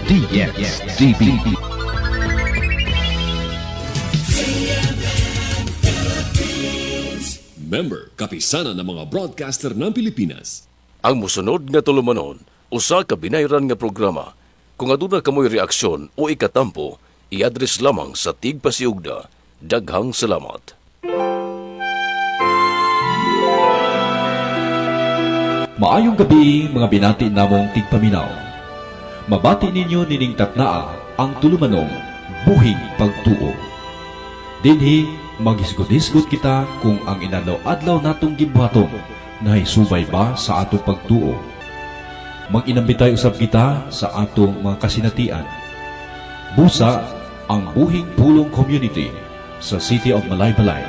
DXDB. Member, kapisanan ng mga broadcaster ng Pilipinas. Ang musunod nga tulumanon, usa ka binayran nga programa. Kung aduna kamoy reaksyon o ikatampo, i-address lamang sa Tigpasiugda. Daghang salamat. Maayong gabi mga binati namong tigpaminaw. Mabati ninyo nining tatnaa ang tulumanong Buhing Pagtuo. Dinhi magisgot-hisgot kita kung ang inadlaw-adlaw natong gibuhaton nahisubay ba sa atong pagtuo. Mag-inambitay usab kita sa atong mga kasinatian. Busa ang Buhing Pulong Community sa City of Malaybalay.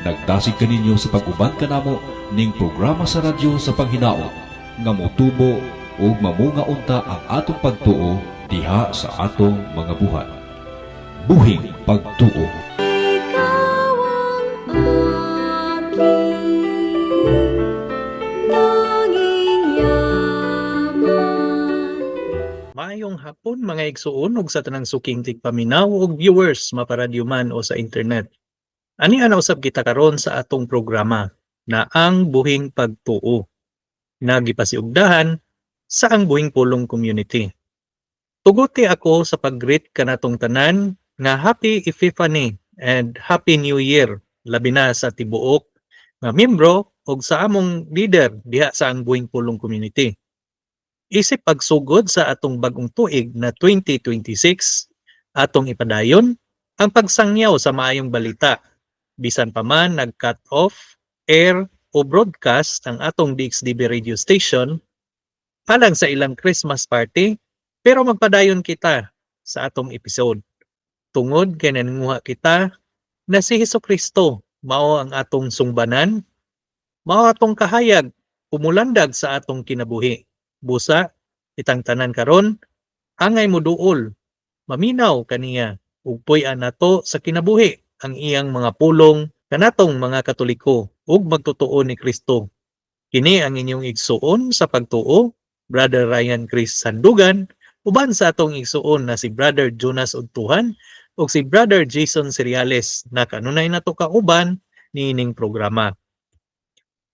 Nagdasig kaninyo sa pag-uban kanamo ning programa sa radyo sa panghinaot nga motubo ug mamunga unta ang atong pagtuo diha sa atong mga buhat. Buhing Pagtuo. Maayong hapon mga igsuon ug sa tanang suking tigpaminaw ug viewers maparadyo man o sa internet. Ani ana usab kita karon sa atong programa na ang Buhing Pagtuo. Nagipasiugdahan sa ang Buhing Pulong Community. Tuguti ako sa pag-greet kanatong tanan nga Happy Epiphany and Happy New Year labi na sa tibuok nga membro ug sa among leader diha sa ang Buhing Pulong Community. Isip pagsugod sa atong bagong tuig na 2026, atong ipadayon ang pagsangyaw sa maayong balita. Bisan pa man nag-cut off, air o broadcast ang atong DXDB radio station alang sa ilang Christmas party, pero magpadayon kita sa atong episode. Tungod kay nanunguha kita na si Hesukristo mao ang atong sungbanan, mao atong kahayag umulandag sa atong kinabuhi. Busa, itang tanan karon, angay moduol, maminaw kaniya, ug puy-an nato sa kinabuhi ang iyang mga pulong kanatong mga Katoliko ug magtutuo ni Kristo. Kini ang inyong igsuon sa pagtuo, Brother Ryan Chris Sandugan, uban sa atong igsuon na si Brother Jonas Udtuhan ug si Brother Jason Seriales na kanunay nato kauban niining programa.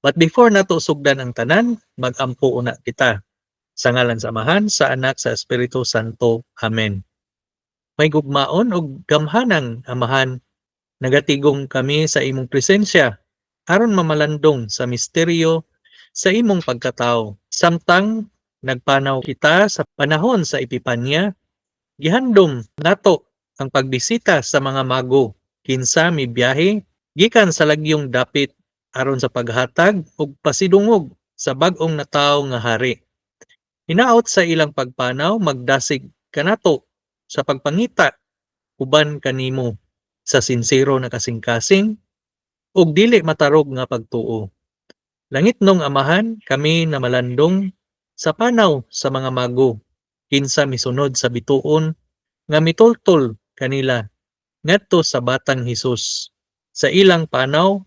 But before nato sugdan ang tanan, mag-ampo una kita. Sa ngalan sa Amahan, sa Anak, sa Espiritu Santo. Amen. May gugmaon o gamhanang Amahan, nagatigong kami sa imong presensya, aron mamalandong sa misteryo sa imong pagkatao. Samtang nagpanaw kita sa panahon sa Epipanya, gihandom nato ang pagbisita sa mga mago, kinsa mibiyahe, gikan sa lagyong dapit, aron sa paghatag o pasidungog sa bag-ong nataw nga hari. Hinaot sa ilang pagpanaw, magdasig kanato sa pagpangita, uban kanimo sa sinsero na kasing-kasing, ug dili matarog nga pagtuo. Langit nung Amahan, kami na malandong sa panaw sa mga mago, kinsa misunod sa bituon, nga mitultol kanila, ngadto sa batang Hesus. Sa ilang panaw,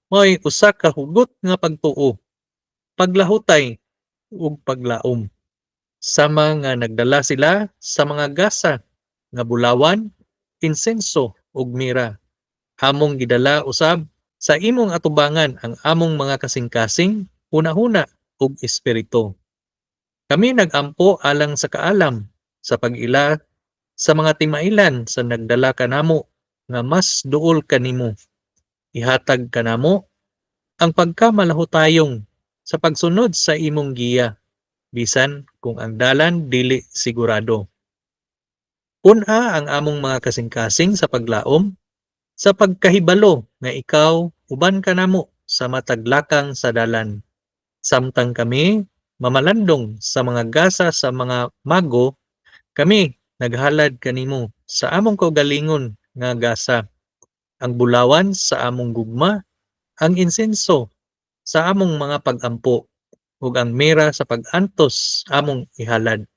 may usa ka hugot nga pagtuo, paglahutay, ug paglaom. Sama nga nagdala sila sa mga gasa nga bulawan, insenso ug mira. Among gidala usab sa imong atubangan ang among mga kasing-kasing, hunahuna ug espiritu. Kami nagampo alang sa kaalam sa pag-ila sa mga timailan sa nagdala kanamo nga mas duol kanimo. Ihatag kanamo ang pagkamalahutayong sa pagsunod sa imong giya, bisan kung ang dalan dili sigurado. Puna ang among mga kasing-kasing sa paglaom, sa pagkahibalo nga ikaw uban kanamo sa mataglakang sa dalan. Samtang kami mamalandong sa mga gasa sa mga mago, kami naghalad kanimo sa among kaugalingon nga gasa, ang bulawan sa among gugma, ang insenso sa among mga pag-ampo, ug ang mira sa pag-antos among ihalad.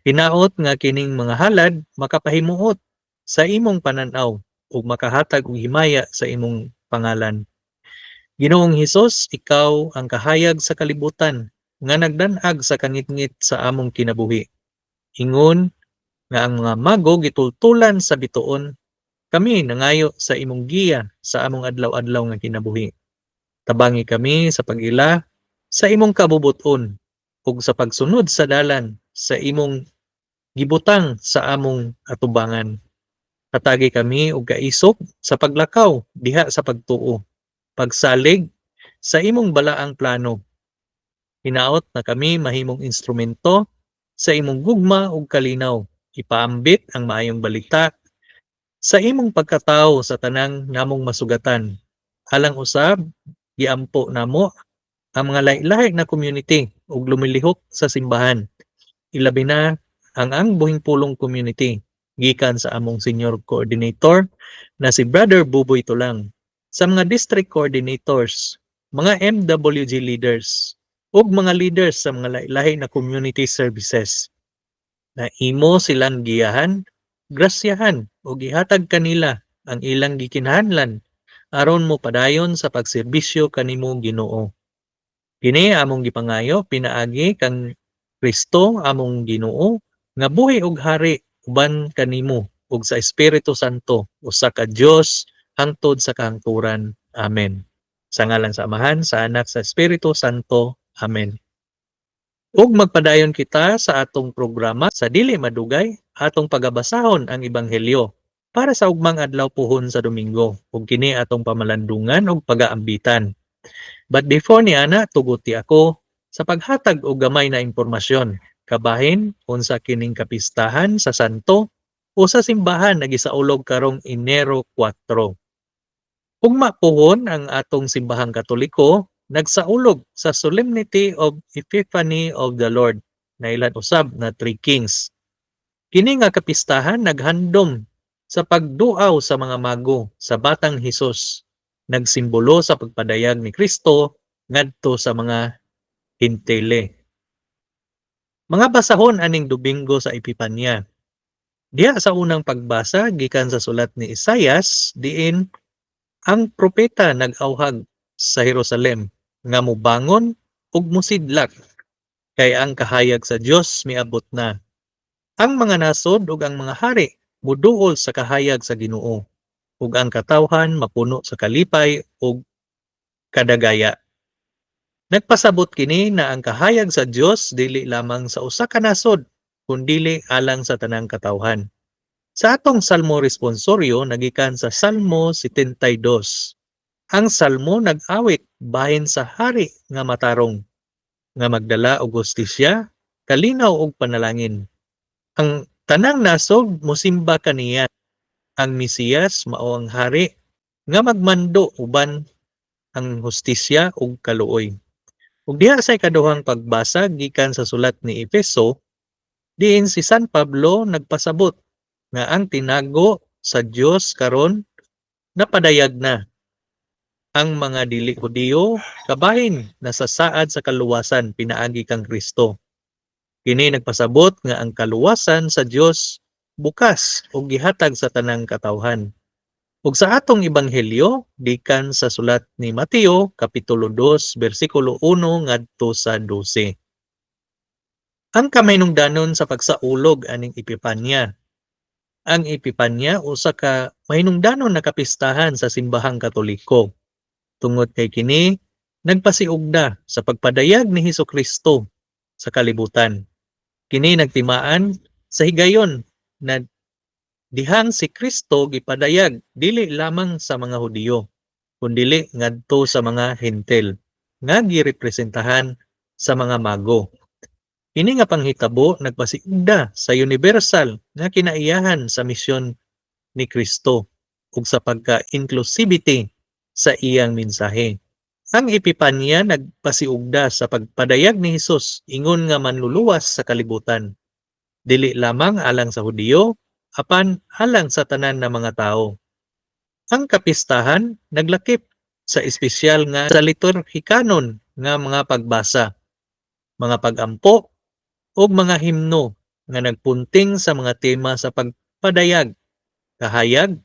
Hinaot nga kining mga halad makapahimuot sa imong pananaw ug makahatag og himaya sa imong pangalan. Ginoong Hesus, ikaw ang kahayag sa kalibutan nga nagdanag sa kangit-ngit sa among kinabuhi. Ingon nga ang mga mago gitultulan sa bituon. Kami nangayo sa imong giya sa among adlaw-adlaw nga kinabuhi. Tabangi kami sa pag-ila sa imong kabubuton ug sa pagsunod sa dalan sa imong gibutang sa among atubangan. Hatagi kami og kaisog sa paglakaw diha sa pagtuo, pagsalig sa imong balaang plano. Hinaot na kami mahimong instrumento sa imong gugma ug kalinaw, ipaambit ang maayong balita sa imong pagkatao sa tanang namong masugatan. Alang usab, giampo namo ang mga lahi-lahi na community ug lumilihok sa simbahan. Ilabi na ang Buhing Pulong Community gikan sa among senior coordinator na si Brother Buboy Tulang, sa mga district coordinators, mga MWG leaders, ug mga leaders sa mga lahi-lahi na community services na imo silang giyahan, grasyahan o gihatag kanila ang ilang gikinahanglan aron mo padayon sa pagserbisyo kanimo Ginoo. Kini among gipangayo pinaagi kang Kristo among Ginoo nga buhi ug hari uban kanimo ug sa Espiritu Santo usa ka Dios hangtod sa kahangturan. Amen. Sa ngalan sa Amahan, sa Anak, sa Espiritu Santo. Amen. Ug magpadayon kita sa atong programa sa dili madugay, atong pagabasahon ang Ebanghelyo para sa ugmang adlaw puhon sa Domingo ug kini atong pamalandungan ug pagaambitan. But before ni ana, tuguti ako sa paghatag og gamay na impormasyon. Kabahin unsa kining kapistahan sa santo o sa simbahan nagisaulog karong Enero 4. Ugma puhon ang atong simbahang Katoliko nagsaulog sa Solemnity of Epiphany of the Lord na ilan usab na Three Kings. Kini nga kapistahan naghandom sa pagduaw sa mga mago sa Batang Hesus, nagsimbolo sa pagpadayag ni Kristo ngadto sa mga hintile. Mga basahon aning Domingo sa Epipanya. Diha sa unang pagbasa gikan sa sulat ni Isaias diin ang propeta nag-awhag sa Jerusalem nga mobangon ug mosidlak kay ang kahayag sa Dios miabot na. Ang mga nasod ug ang mga hari muduol sa kahayag sa Ginoo ug ang katawhan mapuno sa kalipay ug kadagaya. Nagpasabot kini na ang kahayag sa Dios dili lamang sa usa ka nasod kundi alang sa tanang katawhan. Sa atong salmo responsoryo nagikan sa Salmo 72. Ang salmo nag-awit bahin sa hari nga matarong nga magdala og hustisya, kalinaw ug panalangin. Ang tanang nasod mosimba kaniya. Ang Mesiyas mao ang hari nga magmando uban ang hustisya ug kaluoy. Ug diha sa ikaduhang pagbasa gikan sa sulat ni Efeso, diin si San Pablo nagpasabot nga ang tinago sa Dios karon napadayag na. Ang mga dili Hudiyo kabahin nasasaad sa kaluwasan pinaagi kang Kristo. Kini nagpasabot nga ang kaluwasan sa Dios bukas ug gihatag sa tanang katawhan. Ug sa atong ebanghelyo gikan sa sulat ni Mateo kapitulo 2 bersikulo 1 ngadto sa 12. Ang kamahinungdanon sa pagsaulog aning Epipanya. Ang Epipanya usa ka mahinungdanon na kapistahan sa simbahang Katoliko. Tungod kay kini nagpasiugda sa pagpadayag ni Hesukristo sa kalibutan. Kini nagtimaan sa higayon na dihang si Kristo gipadayag dili lamang sa mga Hudiyo kundi ngadto sa mga Hentil nga girepresentahan sa mga mago. Kini nga panghitabo nagpasiugda sa universal nga kinaiyahan sa misyon ni Kristo ug sa pagka-inclusivity sa iyang mensahe. Ang Epipanya nagpasiugda sa pagpadayag ni Hesus ingon nga manluluwas sa kalibutan. Dili lamang alang sa Hudiyo, apan alang sa tanan na mga tao. Ang kapistahan naglakip sa espesyal nga sa liturhikanon nga mga pagbasa, mga pagampo ug mga himno nga nagpunting sa mga tema sa pagpadayag, kahayag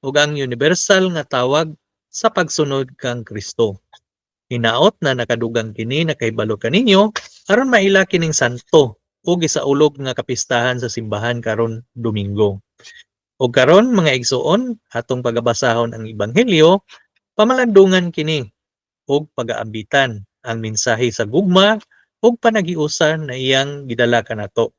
ug ang universal nga tawag sa pagsunod kang Kristo. Hinaot na nakadugang kini na kahibalo kaninyo aron maila kining santo o gisaulog nga kapistahan sa simbahan karon Domingo. O karon mga igsuon, atong pagabasahon ang Ebanghelyo, pamalandungan kini og pagaambitan ang mensahe sa gugma ug panagiusan na iyang gidala kanato.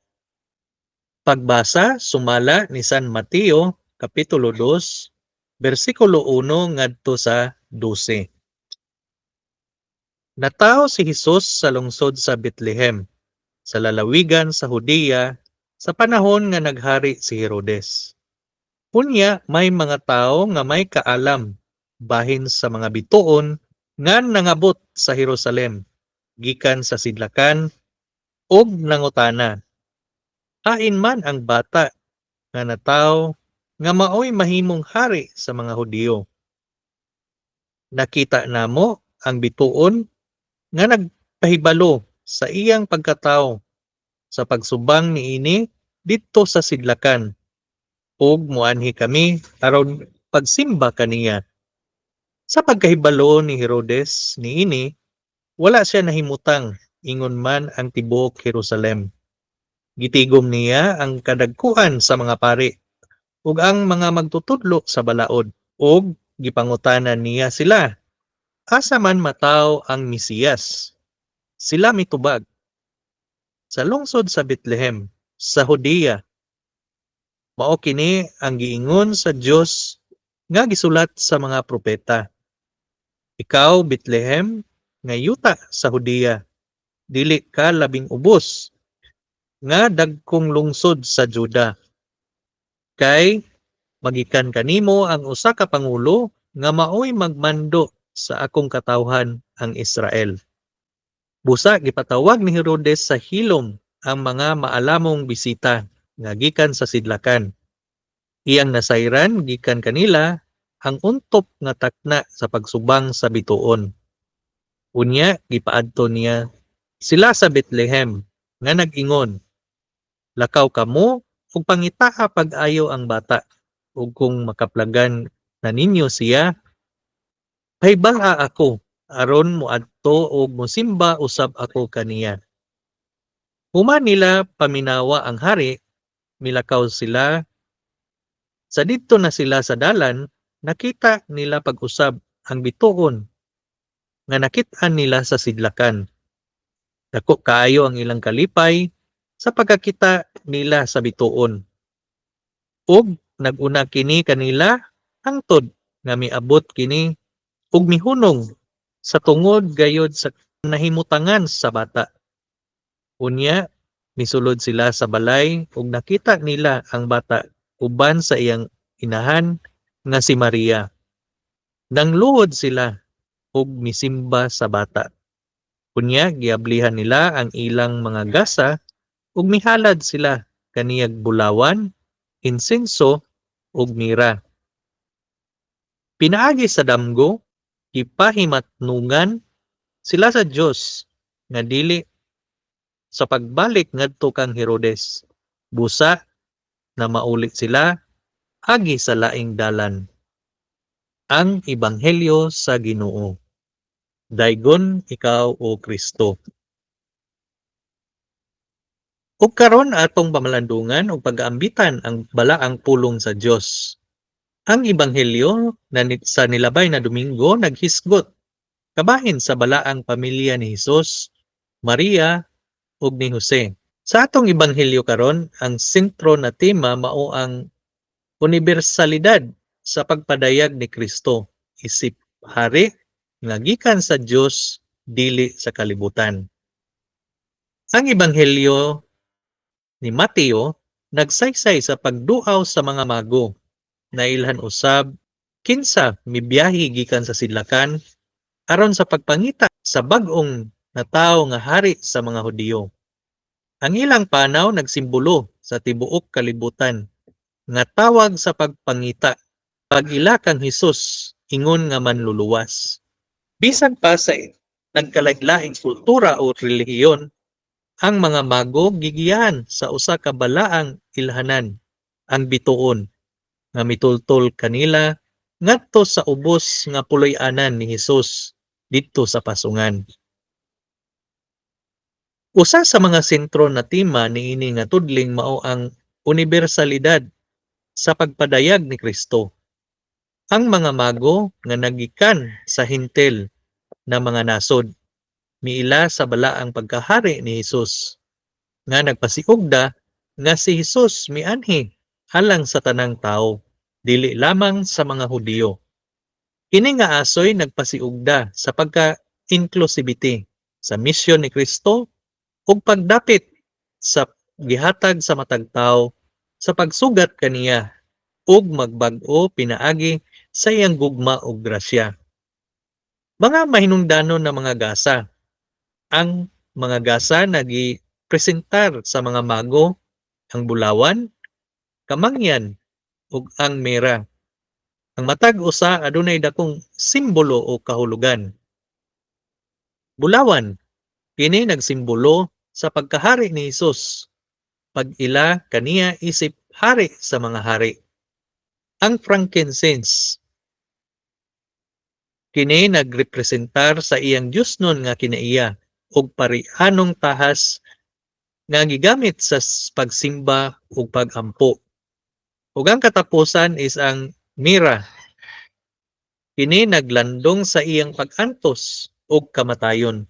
Pagbasa sumala ni San Mateo kapitulo 2 bersikulo 1 ngadto sa 12. Natawo si Hesus sa lungsod sa Bethlehem, sa lalawigan sa Judea, sa panahon nga naghari si Herodes. Unya may mga tao nga may kaalam bahin sa mga bituon nga nangabot sa Jerusalem gikan sa sidlakan ug nangutana, hain man ang bata nga natawo nga maoy mahimong hari sa mga Hudiyo. Nakita namo ang bituon nga nagpahibalo sa iyang pagkatawo sa pagsubang niini didto sa sidlakan ug muanhi kami aron pagsimba kaniya. Sa pagkahibalo ni Herodes niini, wala siya nahimutang ingon man ang tibuok Jerusalem. Gitigom niya ang kadagkuhan sa mga pari ug ang mga magtutudlo sa balaod ug gipangutanan niya sila, asa man mataw ang Mesiyas. Sila mitubag sa lungsod sa Bethlehem sa Judea. Mao kini ang giingon sa Dios nga gisulat sa mga propeta. Ikaw, Bethlehem, nga yuta sa Judea, dili ka labing ubos, nga dagkong lungsod sa Juda. Kay magikan kanimo ang usa ka pangulo nga maoy magmando sa akong katawhan ang Israel. Busa gipatawag ni Herodes sa hilom ang mga maalamong bisita nga gikan sa sidlakan. Iyang nasayran gikan kanila ang untop nga takna sa pagsubang sa bituon. Unya gipaadto niya sila sa Bethlehem nga nag-ingon, lakaw kamo ug pangitaa pag-ayo ang bata ug kung makaplagan na ninyo siya, pahibaga ako aron moadto ug mosimba usab ako kaniya. Human nila paminawa ang hari, milakaw sila. Sa didto na sila sa dalan, nakita nila pag-usab ang bituon nga nakit-an nila sa sidlakan. Dako kaayo ang ilang kalipay sa pagkakita nila sa bituon. Ug naguna kini kanila hangtod nga miabot kini ug mihunong sa tungod gayod sa nahimutangan sa bata. Unya misulod sila sa balay ug nakita nila ang bata uban sa iyang inahan nga si Maria. Nangluhod sila ug misimba sa bata. Unya giablihan nila ang ilang mga gasa ug mihalad sila kaniyag bulawan, insenso ug mira. Pinaagi sa damgo, ipahimatnungan sila sa Dios nga dili sa pagbalik ngadto kang Herodes. Busa na mauli sila agi sa laing dalan. Ang Ebanghelyo sa Ginoo. Daygon ikaw o Kristo. Ug karon atong pamalandungan ug pag-aambitan ang balaang pulong sa Dios. Ang Ebanghelyo sa nilabay na Domingo naghisgot kabahin sa balaang pamilya ni Hesus, Maria ug ni Jose. Sa atong Ebanghelyo karon, ang sentro na tema mao ang unibersalidad sa pagpadayag ni Kristo isip hari nga gikan sa Dios dili sa kalibutan. Ang Ebanghelyo ni Mateo nagsaysay sa pagduaw sa mga mago na ilhan usab kinsa mibiyahe gikan sa sidlakan aron sa pagpangita sa bag-ong natawo nga hari sa mga Hudiyo. Ang ilang panaw nagsimbolo sa tibuok kalibutan nga tawag sa pagpangita pag-ila kang Hesus ingon nga manluluwas. Bisan pa sa nagkalain-laing kultura o relihiyon, ang mga mago gigiyahan sa usa ka balaang ilhanan, ang bituon, nga mitultol kanila ngadto sa ubos nga puloy-anan ni Hesus didto sa pasungan. Usa sa mga sentro na tema niini nga tudling mao ang unibersalidad sa pagpadayag ni Kristo. Ang mga mago nga nagikan sa hintel na mga nasod miila sa balaang pagkahari ni Hesus nga nagpasiugda nga si Hesus mianhi alang sa tanang tao, dili lamang sa mga Hudiyo. Kini nga asoy nagpasiugda sa pagka-inclusivity sa misyon ni Kristo ug pagdapit sa gihatag sa matag tawo sa pagsugat kaniya ug magbag-o pinaagi sa iyang gugma ug grasya. Mga mahinungdanon na mga gasa. Ang mga gasa nagi-presentar sa mga mago ang bulawan, kamangyan ug ang mera. Ang matag usa adunay dakong simbolo o kahulugan. Bulawan, kini nagsimbolo sa pagkahari ni Hesus. Pag-ila kaniya isip hari sa mga hari. Ang frankincense, kini nagrepresentar sa iyang Diosnon nga kinaiya ug parianong tahas nga gigamit sa pagsimba ug pagampo. Ug ang katapusan is ang mira. Kini naglandong sa iyang pag-antos ug kamatayon.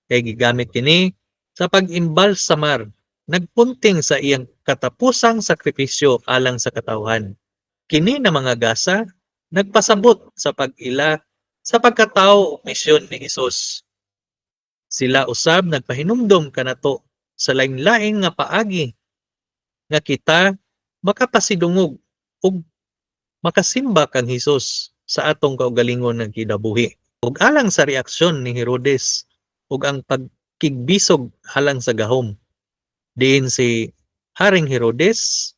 Kay gigamit kini sa pag-imbal samar, nagpunting sa iyang katapusang sakripisyo alang sa katawhan. Kini na mga gasa nagpasabot sa pag-ila sa pagkatao ug misyon ni Hesus. Sila usab nagpahinumdom kanato sa lain-laing nga paagi nga kita makapasidungog ug makasimba kang Hesus sa atong kaugalingon nga kinabuhi. Ug alang sa reaksyon ni Herodes ug ang pagkigbisog alang sa gahom, diin si Haring Herodes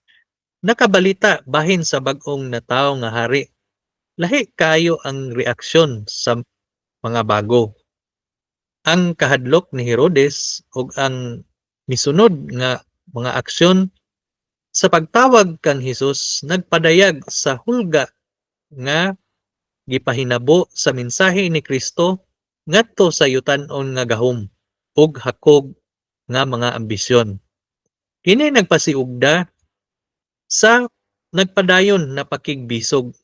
nakabalita bahin sa bag-ong natawo nga hari. Lahi kayo ang reaksyon sa mga bago. Ang kahadlok ni Herodes ug ang misunod nga mga aksyon sa pagtawag kang Hesus nagpadayag sa hulga nga gipahinabo sa mensahe ni Kristo ngadto sa yutan-on nga gahom ug hakog nga mga ambisyon. Kini nagpasiugda sa nagpadayon na pakigbisog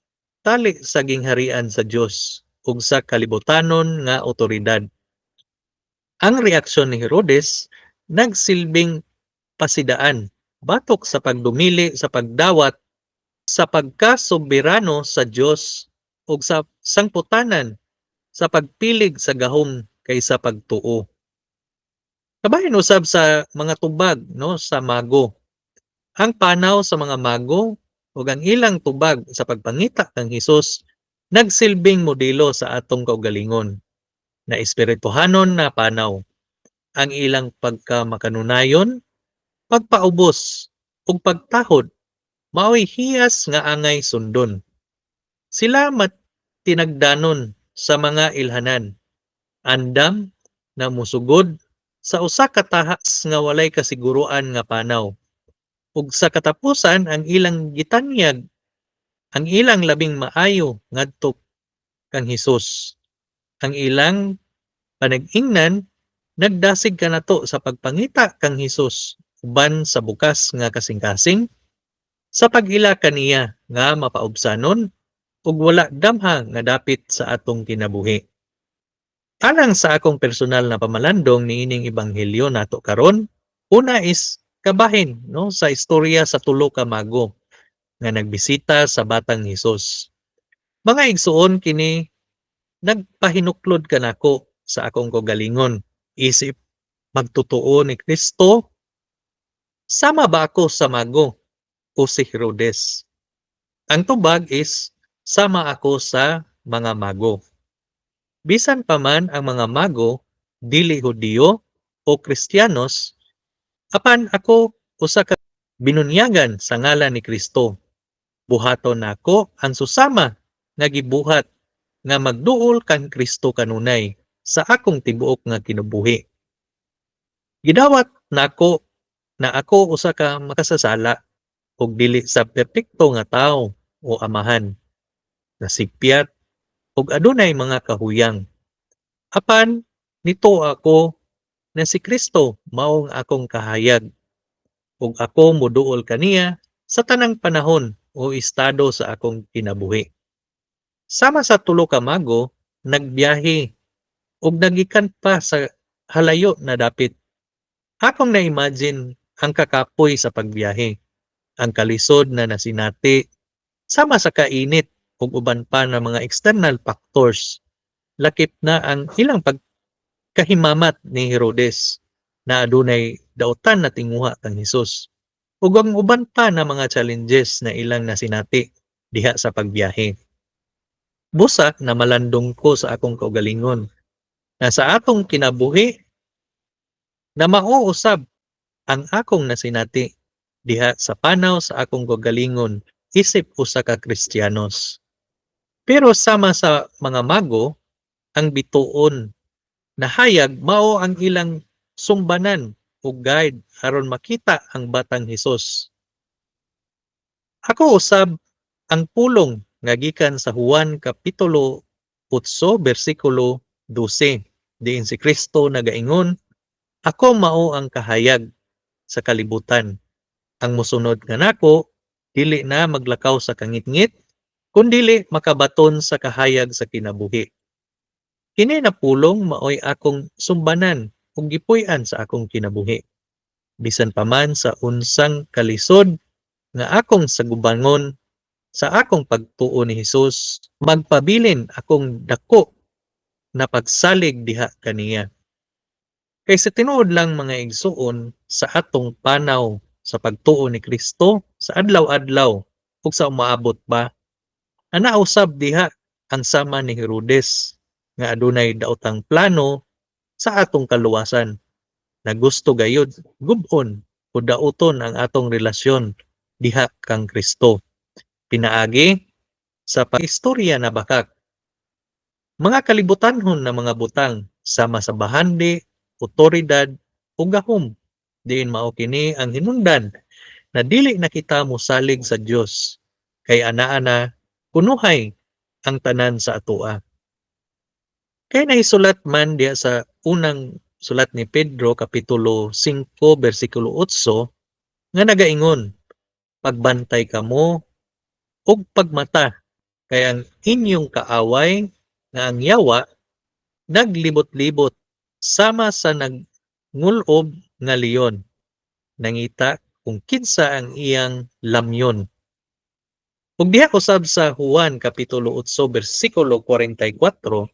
tali sa gingharian sa Dios ug sa kalibutanon nga otoridad. Ang reaksyon ni Herodes nagsilbing pasidaan batok sa pagdumili sa pagdawat sa pagkasoberano sa Dios ug sa sangputanan sa pagpilig sa gahom kaysa pagtuo. Kabahin usab sa mga tubag no sa mago. Ang panaw sa mga mago ug ang ilang tubag sa pagpangita kang Hesus nagsilbing modelo sa atong kaugalingon na espirituhanon na panaw. Ang ilang pagkamakanunayon, pagpaubos ug pagtahod mao'y hiyas nga angay sundon. Sila tinagdanon sa mga ilhanan, andam na musugod sa usa ka tahas nga walay kasiguruan nga panaw. Ug sa katapusan ang ilang gitanyag, ang ilang labing maayo ngadto kang Hesus. Ang ilang panag-ingnan nagdasig kanato sa pagpangita kang Hesus uban sa bukas nga kasing-kasing sa pag-ila kaniya nga mapaubsanon ug wala damha nga dapit sa atong kinabuhi. Alang sa akong personal na pamalandong niining ebanghelyo nato karon, una is kabahin no sa istorya sa tulo ka mago nga nagbisita sa batang Hesus. Mga igsuon kini nagpahinuklod kanako sa akong kaugalingon. Isip magtotoo ni Kristo, sama ba ako sa mago o si Herodes? Ang tubag is sama ako sa mga mago. Bisan pa man ang mga mago dili Hudiyo o Kristiyanos, apan ako usa ka binunyagan sa ngalan ni Kristo. Buhaton nako ang susama nga gibuhat nga magduol kang Kristo kanunay sa akong tibuok nga kinabuhi. Gidawat nako na ako usa ka makasasala ug dili sa perpekto nga tawo o amahan. Nasigpiyat ug adunay mga kahuyang. Apan nito ako na si Kristo maong akong kahayag ug ako moduol kaniya sa tanang panahon o estado sa akong kinabuhi. Sama sa tulo ka mago, nagbiyahe ug nagikan pa sa halayo na dapit. Akong na-imagine ang kakapoy sa pagbiyahe, ang kalisod na nasinati, sama sa kainit ug uban pa na mga external factors. Lakip na ang ilang pagkahimamat ni Herodes na adunay dautan na tinguha kang Hesus. Ug ang uban pa na mga challenges na ilang nasinati diha sa pagbiyahe. Busa na malandong ko sa akong kaugalingon na sa atong kinabuhi na mauusab ang akong nasinati diha sa panaw sa akong kaugalingon isip usa ka Kristiyanos. Pero sama sa mga mago, ang bituon na hayag mao ang ilang sumbanan o guide aron makita ang batang Hesus. Ako usab ang pulong nga gikan sa Juan kapitulo 8 bersikulo 12 diin si Kristo nagaingon, ako mao ang kahayag sa kalibutan. Ang mosunod nga nako dili na maglakaw sa kangitngit kundili makabaton sa kahayag sa kinabuhi. Kini na pulong maoy akong sumbanan ug gipuy-an sa akong kinabuhi. Bisan pa man sa unsang kalisod nga akong sagubangon sa akong pagtuo ni Hesus, magpabilin akong dako na pagsalig diha kaniya. Kay sa tinuod lang mga igsuon sa atong panaw sa pagtuo ni Kristo sa adlaw-adlaw ug sa umaabot ba, ana usab diha ang sama ni Herodes nga adunay daotang plano sa atong kaluwasan na gusto gayud gub-on o dauton ang atong relasyon diha kang Kristo. Pinaagi sa pahistorya na bakak. Mga kalibutanhon na mga butang sama sa bahandi, otoridad ug gahom diin mao kini ang hinungdan na dili na kita mosalig sa Dios kay anaa na kunuhay ang tanan sa atoa. Kay nahisulat man diya sa unang sulat ni Pedro kapitulo 5 bersikulo 8 nga nagaingon, pagbantay kamo ug pagmata kay ang inyong kaaway nga ang yawa naglibot-libot sama sa nagngul-ob nga leon. Nangita kung kinsa ang iyang lamyon. Ug diha usab sa Juan kapitulo 8 bersikulo 44,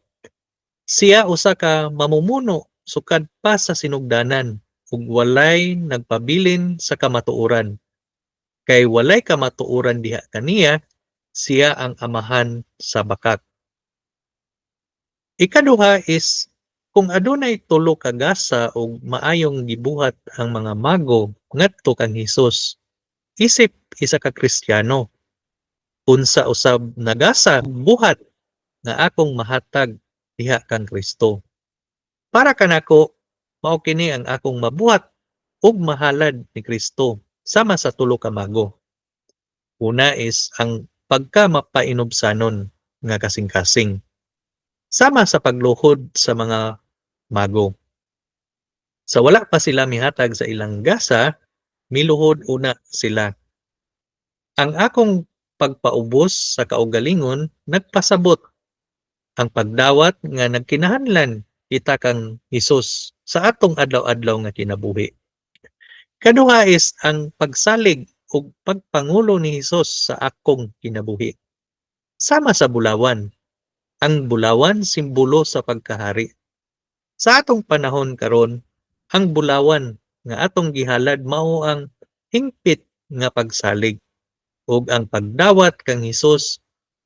siya usa ka mamumuno sukad pa sa sinugdanan ug walay nagpabilin sa kamatuoran. Kay walay kamatuoran diha kaniya, siya ang amahan sa bakak. Ikaduha is kung adunay tulo ka gasa ug maayong gibuhat ang mga mago ngadto kang Hesus, isip isa ka Kristiyano. Unsa usab nagasa buhat nga akong mahatag diha kang Kristo. Para kanako mao kini ang akong mabuhat ug mahalad ni Kristo sama sa tulo ka mago. Una is ang pagkamapainobsanon nga kasing-kasing sama sa pagluhod sa mga mago. Sa wala pa sila mihatag sa ilang gasa, miluhod una sila. Ang akong pagpaubos sa kaugalingon nagpasabot ang pagdawat nga nagkinahanglan kita kang Hesus sa atong adlaw-adlaw nga kinabuhi. Kaduha is ang pagsalig ug pagpangulo ni Hesus sa akong kinabuhi. Sama sa bulawan. Ang bulawan simbolo sa pagkahari. Sa atong panahon karon, ang bulawan nga atong gihalad mao ang hingpit nga pagsalig ug ang pagdawat kang Hesus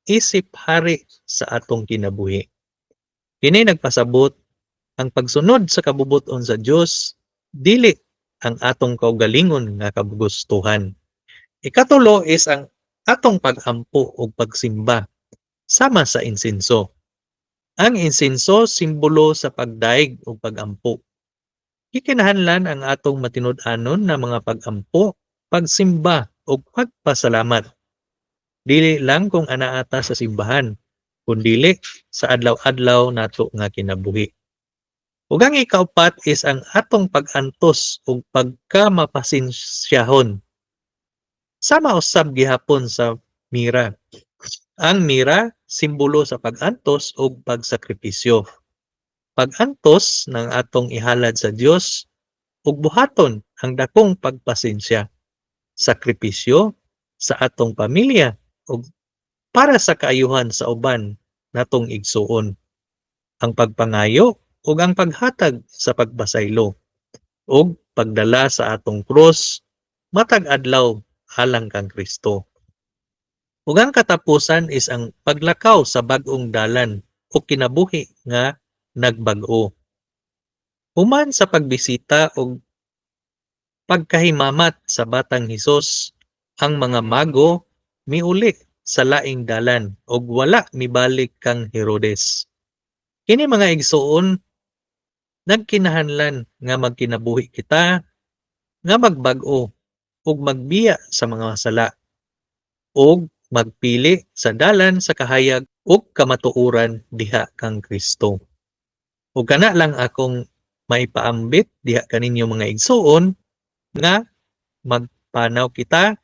isip hari sa atong kinabuhi. Kini nagpasabot ang pagsunod sa kabubuton sa Dios dili ang atong kaugalingon nga kagustuhan. Ikatulo is ang atong pagampo ug pagsimba sama sa insenso. Ang insenso simbolo sa pagdaig ug pagampo. Gikinahanglan ang atong matinud-anon na mga pagampo, pagsimba ug pagpasalamat. Dili lang kung anaata sa simbahan, kundi sa adlaw-adlaw nato nga kinabuhi. Ug ang ikaupat is ang atong pag-antos ug pagkamapasensiyahon. Sama usab gihapon sa mira. Ang mira simbolo sa pag-antos ug pagsakripisyo. Pag-antos ng atong ihalad sa Dios ug buhaton ang dakong pagpasensya. Sakripisyo sa atong pamilya ug para sa kaayuhan sa uban natong igsuon. Ang pagpangayo ug ang paghatag sa pagbasaylo ug pagdala sa atong krus matag adlaw alang kang Kristo. Ug ang katapusan is ang paglakaw sa bag-ong dalan o kinabuhi nga nagbag-o. Human sa pagbisita ug pagkahimamat sa batang Hesus, ang mga mago miuli sa laing dalan ug wala mibalik kang Herodes. Kini mga igsuon nagkinahanglan nga magkinabuhi kita nga magbag-o ug magbiya sa mga sala ug magpili sa dalan sa kahayag ug kamatuoran diha kang Kristo. Ug kana lang akong maipaambit diha kaninyo mga igsuon nga magpanaw kita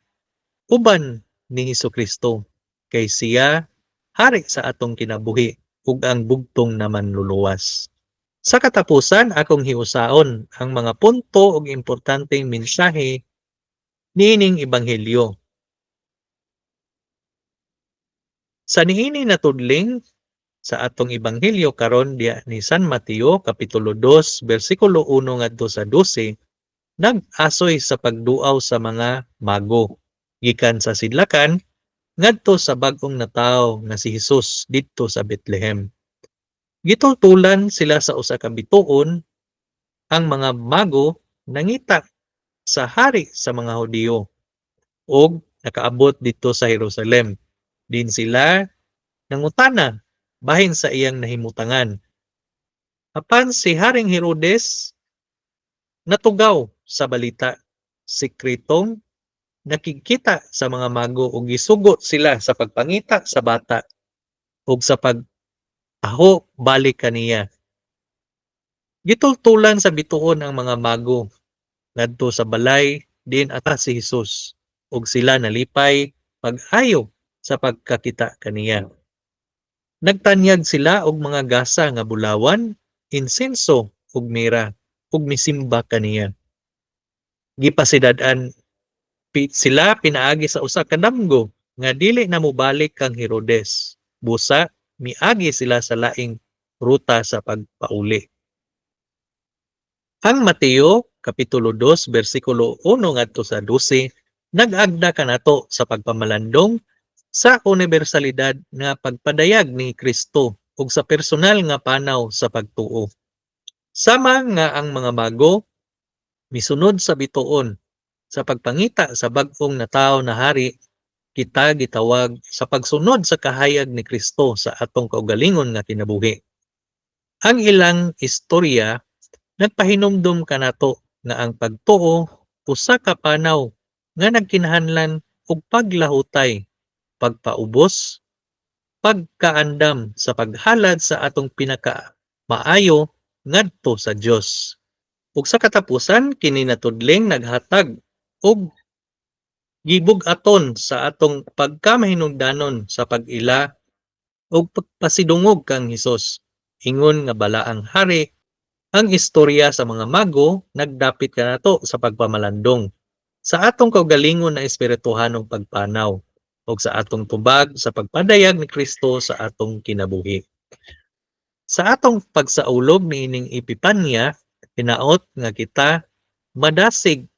uban ni Hesukristo kay siya hari sa atong kinabuhi ug ang bugtong naman luluwas. Sa katapusan, akong hiusaon ang mga punto ug importanteng mensahe niining ebanghelyo. Sa niini natudling sa atong ebanghelyo karon diya ni San Mateo kapitulo 2 bersikulo 1 ngadto sa 12, nag-asoy sa pagduaw sa mga mago gikan sa sidlakan ngadto sa bag-ong natawo nga si Hesus didto sa Bethlehem. Gitutulan sila sa usa ka bituon, ang mga mago nangita sa hari sa mga Hudiyo ug nakaabot dito sa Jerusalem. Din sila nangutana bahin sa iyang nahimutangan. Apan si Haring Herodes natugaw sa balita, sikretong nakikita sa mga mago ug gisugot sila sa pagpangita sa bata ug sa pag-aho balik kaniya. Gitultulan sa bituon ang mga mago ngadto sa balay din ata si Hesus ug sila nalipay pag-ayo sa pagkakita kaniya. Nagtanyag sila og mga gasa nga bulawan, insenso ug mira ug misimba kaniya. Gipasidad-an sila pinaagi sa usa ka damgo nga dili na mobalik kang Herodes. Busa miagi sila sa laing ruta sa pagpauli. Ang Mateo kapitulo 2 bersikulo 1 ngadto sa 12 nag-agda kanato sa pagpamalandong sa unibersalidad nga pagpadayag ni Kristo ug sa personal nga panaw sa pagtuo. Sama nga ang mga mago misunod sa bituon sa pagpangita sa bag-ong natawo na hari, kita gitawag sa pagsunod sa kahayag ni Kristo sa atong kaugalingon nga kinabuhi. Ang ilang istorya nagpahinumdum kanato nga ang pagtuo usa ka panaw nga nagkinahanglan og paglahutay, pagpaubos, pagkaandam sa paghalad sa atong pinaka maayo ngadto sa Dios. Ug sa katapusan kini natudling naghatag og gibug-aton sa atong pagkamahinungdanon sa pag-ila ug pagpasidungog kang Hesus. Ingon nga balaang hari, ang istorya sa mga mago nagdapit kanato sa pagpamalandong sa atong kaugalingon na espirituhanong pagpanaw ug sa atong tubag sa pagpadayag ni Kristo sa atong kinabuhi. Sa atong pagsaulog niining Epipanya, hinaot nga kita madasig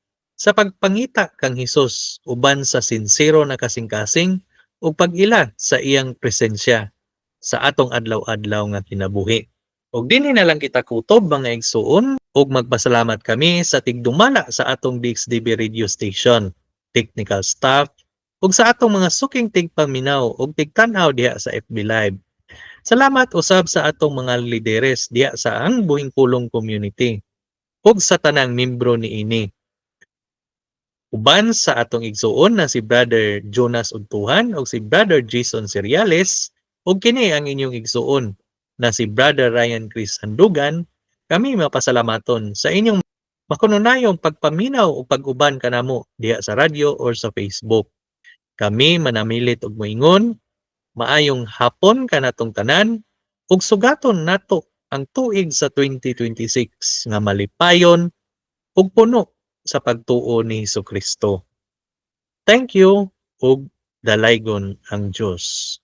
sa pagpangita kang Hesus uban sa sinsero na kasing-kasing ug pag-ila sa iyang presensya sa atong adlaw-adlaw nga kinabuhi. Ug dinhi na lang kita kutob mga igsuon ug magpasalamat kami sa tigdumala sa atong DXDB radio station, technical staff ug sa atong mga suking tigpaminaw ug tigtanaw diha sa FB Live. Salamat usab sa atong mga lideres diha sa ang Buhing Pulong community ug sa tanang membro niini. Uban sa atong igsuon na si Brother Jonas Untuhan ug si Brother Jason Seriales ug kini ang inyong igsuon na si Brother Ryan Chris Handugan, Kami mapasalamaton sa inyong makununayong pagpaminaw o pag-uban kanamo diha sa radyo or sa Facebook. Kami manamilit og moingon, maayong hapon kanatong tanan, ug sugaton nato ang tuig sa 2026 nga malipayon ug puno sa pagtuo ni Hesukristo. Thank you ug dalaygon ang Dios.